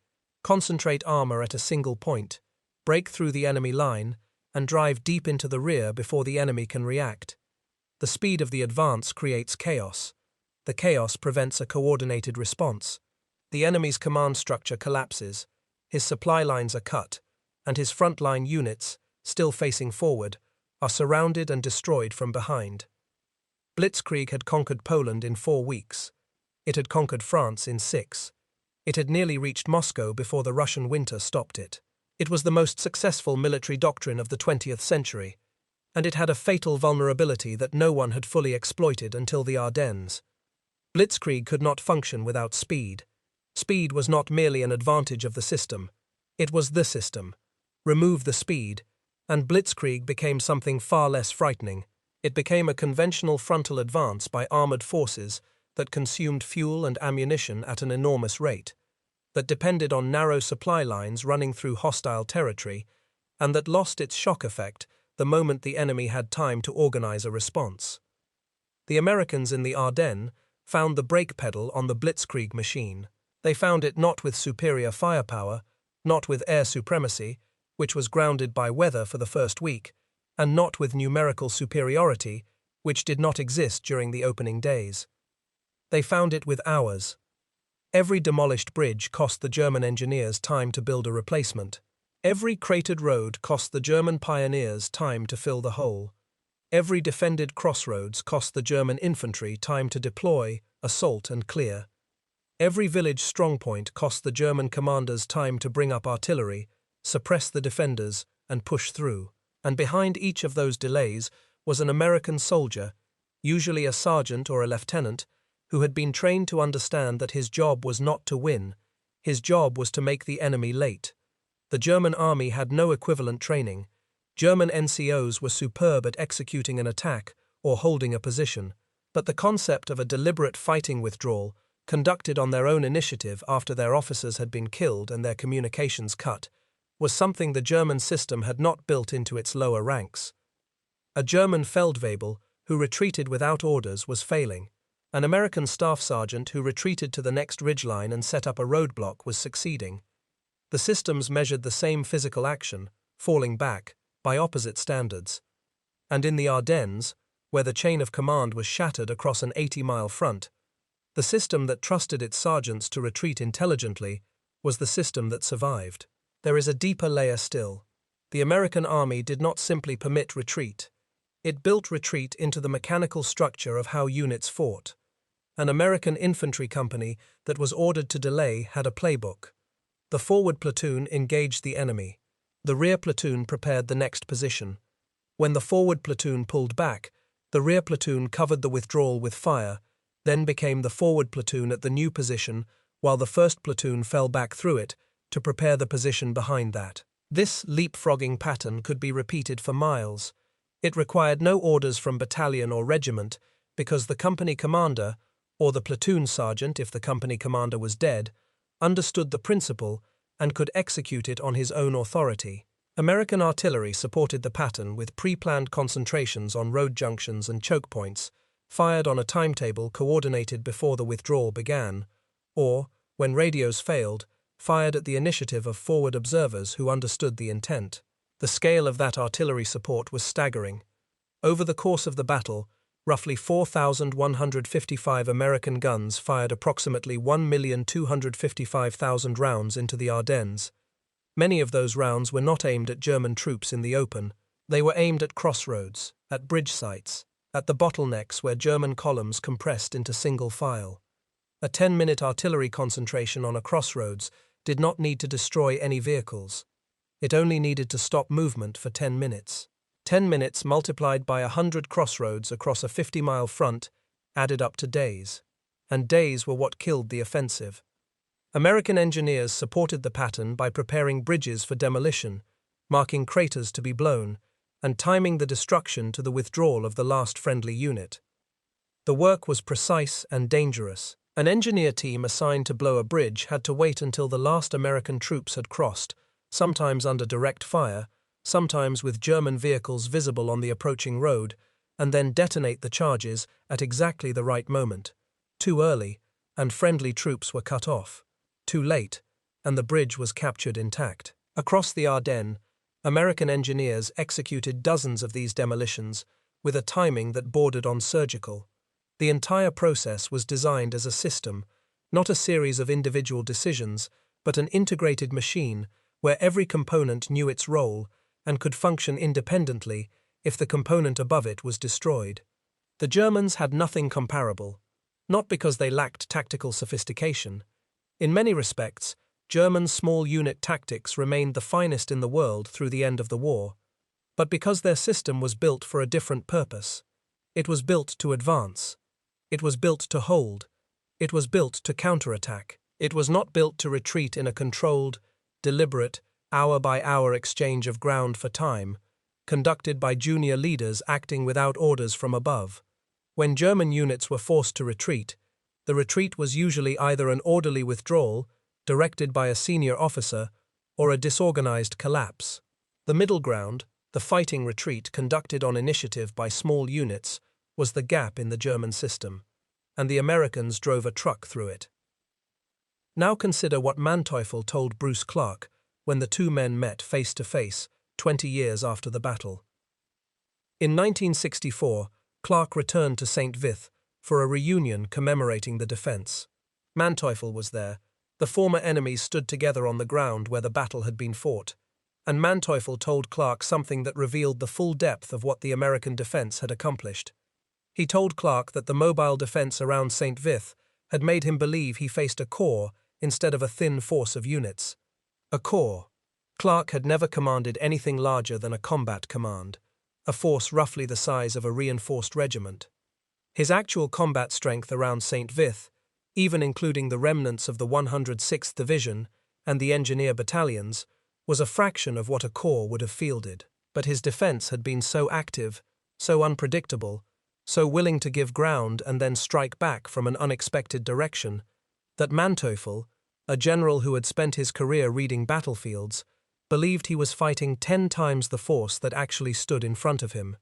Concentrate armor at a single point, break through the enemy line, and drive deep into the rear before the enemy can react. The speed of the advance creates chaos. The chaos prevents a coordinated response. The enemy's command structure collapses, his supply lines are cut, and his frontline units, still facing forward, are surrounded and destroyed from behind. Blitzkrieg had conquered Poland in 4 weeks. It had conquered France in 6. It had nearly reached Moscow before the Russian winter stopped it. It was the most successful military doctrine of the 20th century, and it had a fatal vulnerability that no one had fully exploited until the Ardennes. Blitzkrieg could not function without speed. Speed was not merely an advantage of the system, it was the system. Remove the speed, and Blitzkrieg became something far less frightening. It became a conventional frontal advance by armored forces that consumed fuel and ammunition at an enormous rate, that depended on narrow supply lines running through hostile territory, and that lost its shock effect the moment the enemy had time to organize a response. The Americans in the Ardennes found the brake pedal on the Blitzkrieg machine. They found it not with superior firepower, not with air supremacy, which was grounded by weather for the first week, and not with numerical superiority, which did not exist during the opening days. They found it with hours. Every demolished bridge cost the German engineers time to build a replacement. Every cratered road cost the German pioneers time to fill the hole. Every defended crossroads cost the German infantry time to deploy, assault, and clear. Every village strongpoint cost the German commanders time to bring up artillery, suppress the defenders, and push through. And behind each of those delays was an American soldier, usually a sergeant or a lieutenant, who had been trained to understand that his job was not to win, his job was to make the enemy late. The German army had no equivalent training. German NCOs were superb at executing an attack or holding a position, but the concept of a deliberate fighting withdrawal, conducted on their own initiative after their officers had been killed and their communications cut, was something the German system had not built into its lower ranks. A German Feldwebel who retreated without orders was failing. An American staff sergeant who retreated to the next ridgeline and set up a roadblock was succeeding. The systems measured the same physical action, falling back, by opposite standards. And in the Ardennes, where the chain of command was shattered across an 80-mile front, the system that trusted its sergeants to retreat intelligently was the system that survived. There is a deeper layer still. The American army did not simply permit retreat. It built retreat into the mechanical structure of how units fought. An American infantry company that was ordered to delay had a playbook. The forward platoon engaged the enemy. The rear platoon prepared the next position. When the forward platoon pulled back, the rear platoon covered the withdrawal with fire, then became the forward platoon at the new position, while the first platoon fell back through it to prepare the position behind that. This leapfrogging pattern could be repeated for miles. It required no orders from battalion or regiment because the company commander, or the platoon sergeant if the company commander was dead, understood the principle and could execute it on his own authority. American artillery supported the pattern with pre-planned concentrations on road junctions and choke points, fired on a timetable coordinated before the withdrawal began, or, when radios failed, fired at the initiative of forward observers who understood the intent. The scale of that artillery support was staggering. Over the course of the battle, roughly 4,155 American guns fired approximately 1,255,000 rounds into the Ardennes. Many of those rounds were not aimed at German troops in the open. They were aimed at crossroads, at bridge sites, at the bottlenecks where German columns compressed into single file. A 10-minute artillery concentration on a crossroads did not need to destroy any vehicles. It only needed to stop movement for 10 minutes. 10 minutes multiplied by 100 crossroads across a 50-mile front added up to days. And days were what killed the offensive. American engineers supported the pattern by preparing bridges for demolition, marking craters to be blown, and timing the destruction to the withdrawal of the last friendly unit. The work was precise and dangerous. An engineer team assigned to blow a bridge had to wait until the last American troops had crossed, sometimes under direct fire, sometimes with German vehicles visible on the approaching road, and then detonate the charges at exactly the right moment. Too early, and friendly troops were cut off. Too late, and the bridge was captured intact. Across the Ardennes, American engineers executed dozens of these demolitions with a timing that bordered on surgical. The entire process was designed as a system, not a series of individual decisions, but an integrated machine where every component knew its role and could function independently if the component above it was destroyed. The Germans had nothing comparable, not because they lacked tactical sophistication. In many respects, German small unit tactics remained the finest in the world through the end of the war, but because their system was built for a different purpose. It was built to advance. It was built to hold. It was built to counterattack. It was not built to retreat in a controlled, deliberate, hour-by-hour exchange of ground for time, conducted by junior leaders acting without orders from above. When German units were forced to retreat, the retreat was usually either an orderly withdrawal, directed by a senior officer, or a disorganized collapse. The middle ground, the fighting retreat conducted on initiative by small units, was the gap in the German system, and the Americans drove a truck through it. Now consider what Manteuffel told Bruce Clarke when the two men met face to face 20 years after the battle. In 1964, Clarke returned to Saint Vith for a reunion commemorating the defense. Manteuffel was there. The former enemies stood together on the ground where the battle had been fought, and Manteuffel told Clarke something that revealed the full depth of what the American defense had accomplished. He told Clarke that the mobile defense around Saint Vith had made him believe he faced a corps instead of a thin force of units. A corps. Clarke had never commanded anything larger than a combat command, a force roughly the size of a reinforced regiment. His actual combat strength around Saint Vith, even including the remnants of the 106th Division and the engineer battalions, was a fraction of what a corps would have fielded. But his defense had been so active, so unpredictable, so willing to give ground and then strike back from an unexpected direction, that Manteuffel, a general who had spent his career reading battlefields, believed he was fighting 10 times the force that actually stood in front of him.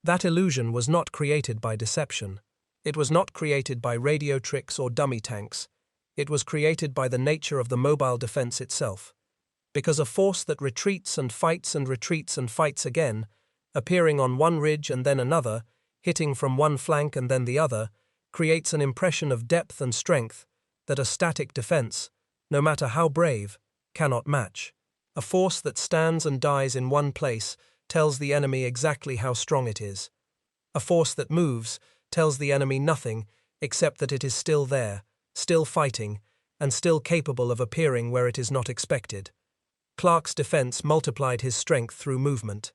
That illusion was not created by deception. It was not created by radio tricks or dummy tanks. It was created by the nature of the mobile defense itself. Because a force that retreats and fights and retreats and fights again, appearing on one ridge and then another, hitting from one flank and then the other, creates an impression of depth and strength that a static defense, no matter how brave, cannot match. A force that stands and dies in one place tells the enemy exactly how strong it is. A force that moves tells the enemy nothing except that it is still there, still fighting, and still capable of appearing where it is not expected. Clarke's defense multiplied his strength through movement,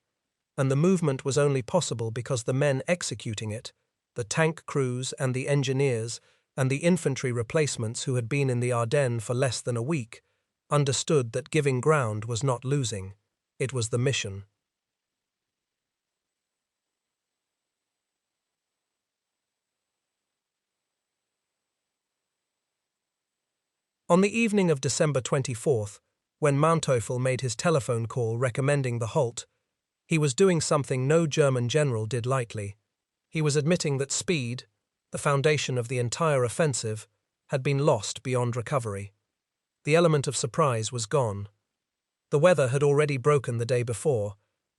and the movement was only possible because the men executing it, the tank crews and the engineers and the infantry replacements who had been in the Ardennes for less than a week, understood that giving ground was not losing. It was the mission. On the evening of December 24th, when Manteuffel made his telephone call recommending the halt, he was doing something no German general did lightly. He was admitting that speed, the foundation of the entire offensive, had been lost beyond recovery. The element of surprise was gone. The weather had already broken the day before,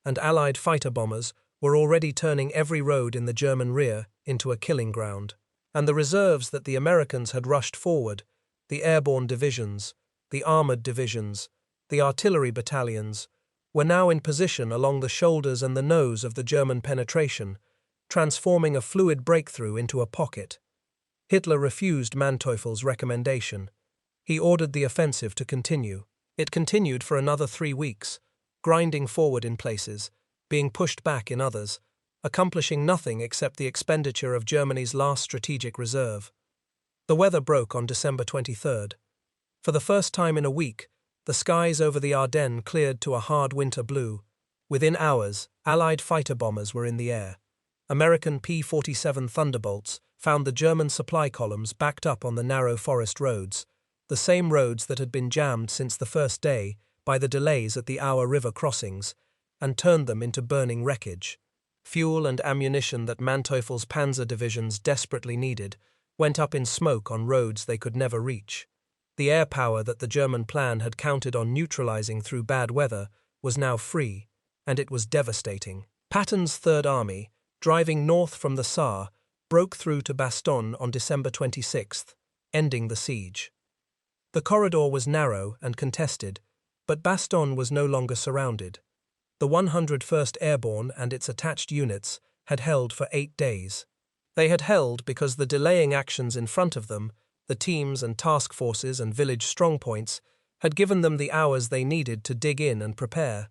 and Allied fighter bombers were already turning every road in the German rear into a killing ground. And the reserves that the Americans had rushed forward, the airborne divisions, the armored divisions, the artillery battalions, were now in position along the shoulders and the nose of the German penetration, transforming a fluid breakthrough into a pocket. Hitler refused Manteuffel's recommendation. He ordered the offensive to continue. It continued for another 3 weeks, grinding forward in places, being pushed back in others, accomplishing nothing except the expenditure of Germany's last strategic reserve. The weather broke on December 23rd. For the first time in a week, the skies over the Ardennes cleared to a hard winter blue. Within hours, Allied fighter bombers were in the air. American P-47 Thunderbolts found the German supply columns backed up on the narrow forest roads, the same roads that had been jammed since the first day by the delays at the Meuse River crossings, and turned them into burning wreckage. Fuel and ammunition that Manteuffel's panzer divisions desperately needed went up in smoke on roads they could never reach. The air power that the German plan had counted on neutralizing through bad weather was now free, and it was devastating. Patton's Third Army, driving north from the Saar, broke through to Bastogne on December 26th, ending the siege. The corridor was narrow and contested, but Bastogne was no longer surrounded. The 101st Airborne and its attached units had held for 8 days. They had held because the delaying actions in front of them, the teams and task forces and village strongpoints, had given them the hours they needed to dig in and prepare.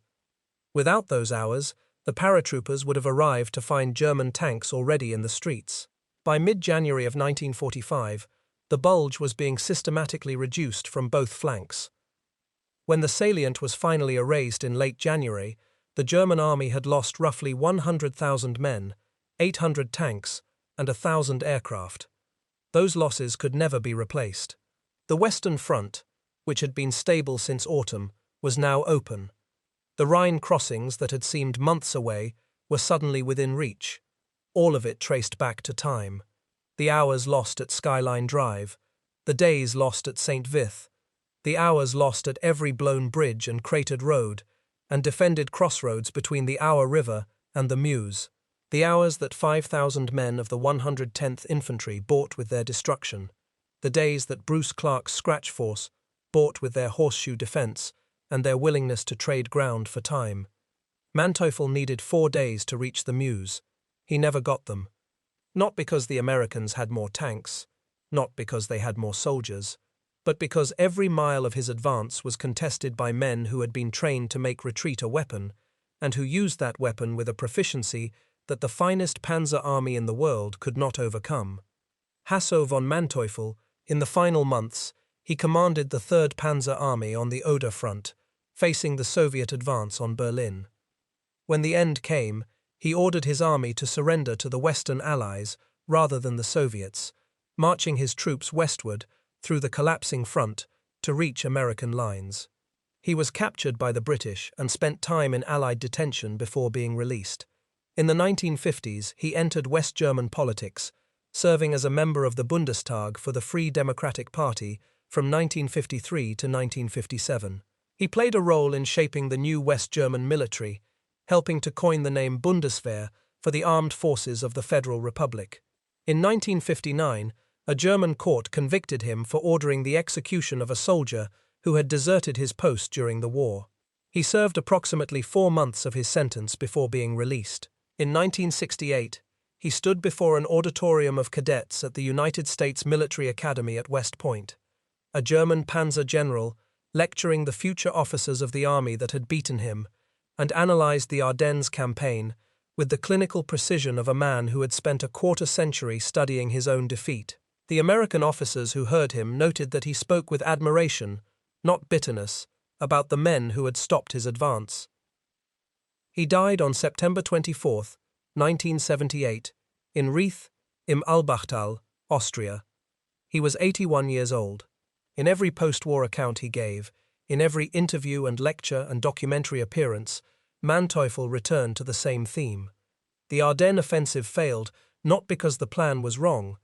Without those hours, the paratroopers would have arrived to find German tanks already in the streets. By mid-January of 1945, the Bulge was being systematically reduced from both flanks. When the salient was finally erased in late January, the German army had lost roughly 100,000 men, 800 tanks, and 1,000 aircraft. Those losses could never be replaced. The Western Front, which had been stable since autumn, was now open. The Rhine crossings that had seemed months away were suddenly within reach, all of it traced back to time. The hours lost at Skyline Drive, the days lost at Saint Vith, the hours lost at every blown bridge and cratered road, and defended crossroads between the Meuse River and the Meuse, the hours that 5,000 men of the 110th Infantry bought with their destruction, the days that Bruce Clarke's scratch force bought with their horseshoe defense and their willingness to trade ground for time. Manteuffel needed 4 days to reach the Meuse. He never got them. Not because the Americans had more tanks, not because they had more soldiers, but because every mile of his advance was contested by men who had been trained to make retreat a weapon, and who used that weapon with a proficiency that the finest panzer army in the world could not overcome. Hasso von Manteuffel, in the final months, he commanded the Third Panzer Army on the Oder front, facing the Soviet advance on Berlin. When the end came, he ordered his army to surrender to the Western Allies rather than the Soviets, marching his troops westward through the collapsing front to reach American lines. He was captured by the British and spent time in Allied detention before being released. In the 1950s, he entered West German politics, serving as a member of the Bundestag for the Free Democratic Party from 1953 to 1957. He played a role in shaping the new West German military, helping to coin the name Bundeswehr for the armed forces of the Federal Republic. In 1959, a German court convicted him for ordering the execution of a soldier who had deserted his post during the war. He served approximately 4 months of his sentence before being released. In 1968, he stood before an auditorium of cadets at the United States Military Academy at West Point, a German panzer general lecturing the future officers of the army that had beaten him, and analyzed the Ardennes campaign with the clinical precision of a man who had spent a quarter-century studying his own defeat. The American officers who heard him noted that he spoke with admiration, not bitterness, about the men who had stopped his advance. He died on September 24, 1978, in Rieth im Albachtal, Austria. He was 81 years old. In every post-war account he gave, in every interview and lecture and documentary appearance, Manteuffel returned to the same theme. The Ardennes offensive failed not because the plan was wrong.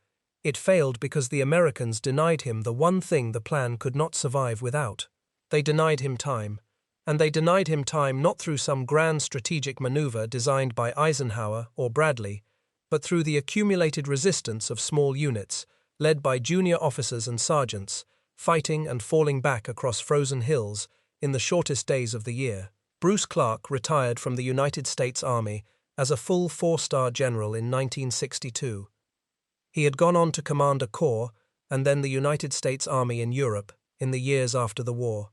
It failed because the Americans denied him the one thing the plan could not survive without. They denied him time. And they denied him time not through some grand strategic maneuver designed by Eisenhower or Bradley, but through the accumulated resistance of small units, led by junior officers and sergeants, fighting and falling back across frozen hills in the shortest days of the year. Bruce Clarke retired from the United States Army as a full 4-star general in 1962. He had gone on to command a corps and then the United States Army in Europe in the years after the war.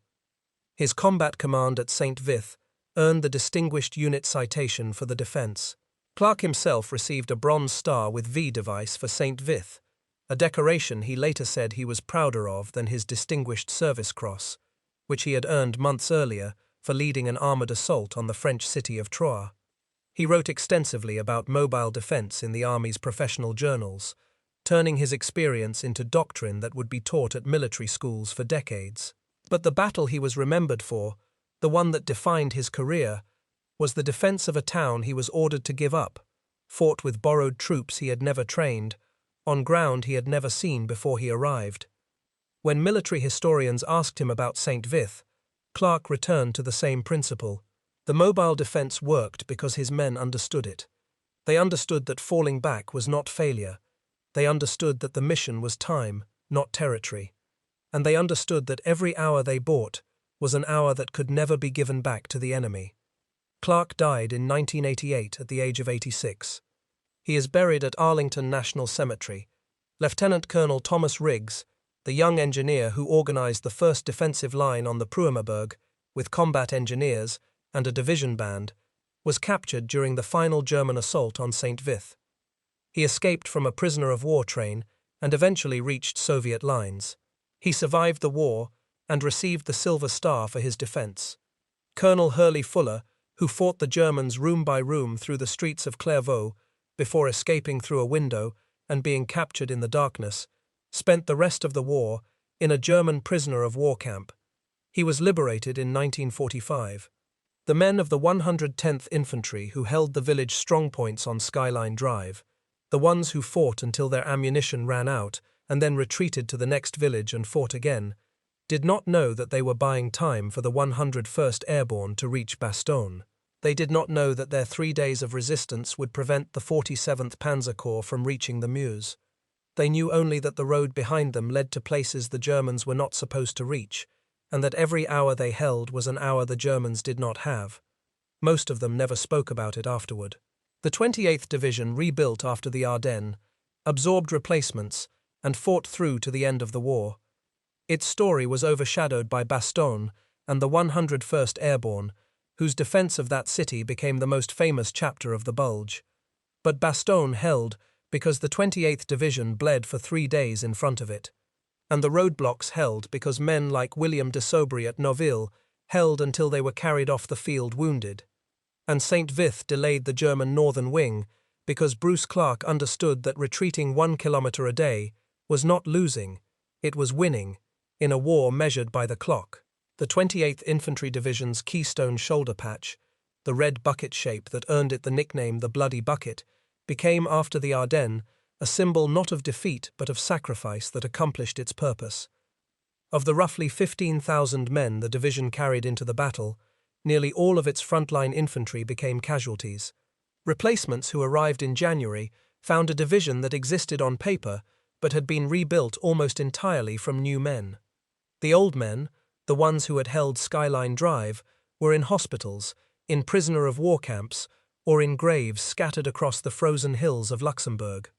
His combat command at Saint Vith earned the Distinguished Unit Citation for the defense. Clarke himself received a Bronze Star with V device for Saint Vith, a decoration he later said he was prouder of than his Distinguished Service Cross, which he had earned months earlier for leading an armored assault on the French city of Troyes. He wrote extensively about mobile defense in the Army's professional journals, turning his experience into doctrine that would be taught at military schools for decades. But the battle he was remembered for, the one that defined his career, was the defense of a town he was ordered to give up, fought with borrowed troops he had never trained, on ground he had never seen before he arrived. When military historians asked him about Saint Vith, Clarke returned to the same principle. The mobile defense worked because his men understood it. They understood that falling back was not failure. They understood that the mission was time, not territory. And they understood that every hour they bought was an hour that could never be given back to the enemy. Clarke died in 1988 at the age of 86. He is buried at Arlington National Cemetery. Lieutenant Colonel Thomas Riggs, the young engineer who organized the first defensive line on the Pruemerberg, with combat engineers and a division band, was captured during the final German assault on Saint Vith. He escaped from a prisoner of war train and eventually reached Soviet lines. He survived the war and received the Silver Star for his defense. Colonel Hurley Fuller, who fought the Germans room by room through the streets of Clairvaux before escaping through a window and being captured in the darkness, spent the rest of the war in a German prisoner of war camp. He was liberated in 1945. The men of the 110th Infantry who held the village strongpoints on Skyline Drive, the ones who fought until their ammunition ran out and then retreated to the next village and fought again, did not know that they were buying time for the 101st Airborne to reach Bastogne. They did not know that their 3 days of resistance would prevent the 47th Panzer Corps from reaching the Meuse. They knew only that the road behind them led to places the Germans were not supposed to reach, and that every hour they held was an hour the Germans did not have. Most of them never spoke about it afterward. The 28th Division, rebuilt after the Ardennes, absorbed replacements and fought through to the end of the war. Its story was overshadowed by Bastogne and the 101st Airborne, whose defense of that city became the most famous chapter of the Bulge. But Bastogne held because the 28th Division bled for 3 days in front of it, and the roadblocks held because men like William de Sobry at Noville held until they were carried off the field wounded. And Saint Vith delayed the German northern wing because Bruce Clarke understood that retreating 1 kilometer a day was not losing, it was winning, in a war measured by the clock. The 28th Infantry Division's keystone shoulder patch, the red bucket shape that earned it the nickname the Bloody Bucket, became after the Ardennes a symbol not of defeat but of sacrifice that accomplished its purpose. Of the roughly 15,000 men the division carried into the battle, nearly all of its frontline infantry became casualties. Replacements who arrived in January found a division that existed on paper but had been rebuilt almost entirely from new men. The old men, the ones who had held Skyline Drive, were in hospitals, in prisoner of war camps, or in graves scattered across the frozen hills of Luxembourg.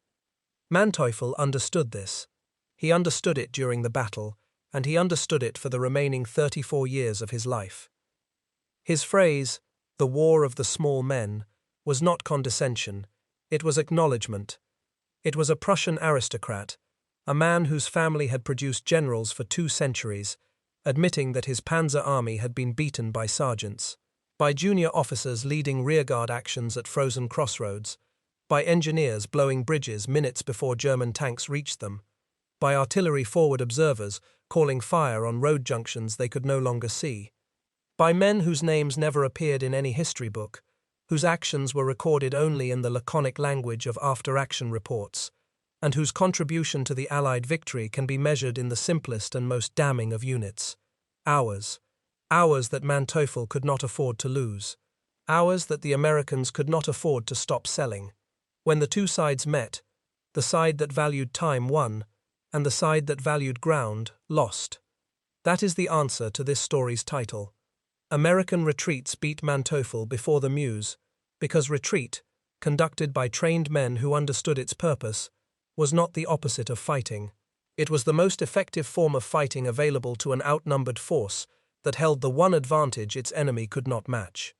Manteuffel understood this. He understood it during the battle, and he understood it for the remaining 34 years of his life. His phrase, "the war of the small men," was not condescension, it was acknowledgement. It was a Prussian aristocrat, a man whose family had produced generals for 2 centuries, admitting that his Panzer Army had been beaten by sergeants, by junior officers leading rearguard actions at frozen crossroads, by engineers blowing bridges minutes before German tanks reached them, by artillery forward observers calling fire on road junctions they could no longer see, by men whose names never appeared in any history book, whose actions were recorded only in the laconic language of after-action reports, and whose contribution to the Allied victory can be measured in the simplest and most damning of units: hours. Hours that Manteuffel could not afford to lose. Hours that the Americans could not afford to stop selling. When the two sides met, the side that valued time won, and the side that valued ground lost. That is the answer to this story's title. American retreats beat Manteuffel before the Meuse, because retreat, conducted by trained men who understood its purpose, was not the opposite of fighting. It was the most effective form of fighting available to an outnumbered force that held the one advantage its enemy could not match.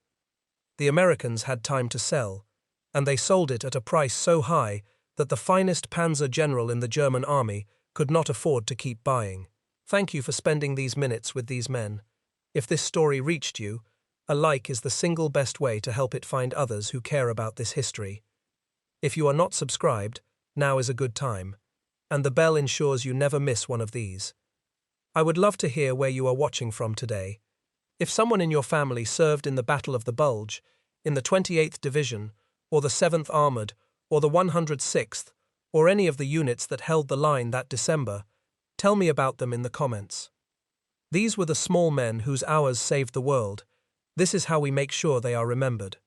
The Americans had time to sell, and they sold it at a price so high that the finest panzer general in the German army could not afford to keep buying. Thank you for spending these minutes with these men. If this story reached you, a like is the single best way to help it find others who care about this history. If you are not subscribed, now is a good time, and the bell ensures you never miss one of these. I would love to hear where you are watching from today. If someone in your family served in the Battle of the Bulge, in the 28th Division, or the 7th Armored, or the 106th, or any of the units that held the line that December, tell me about them in the comments. These were the small men whose hours saved the world. This is how we make sure they are remembered.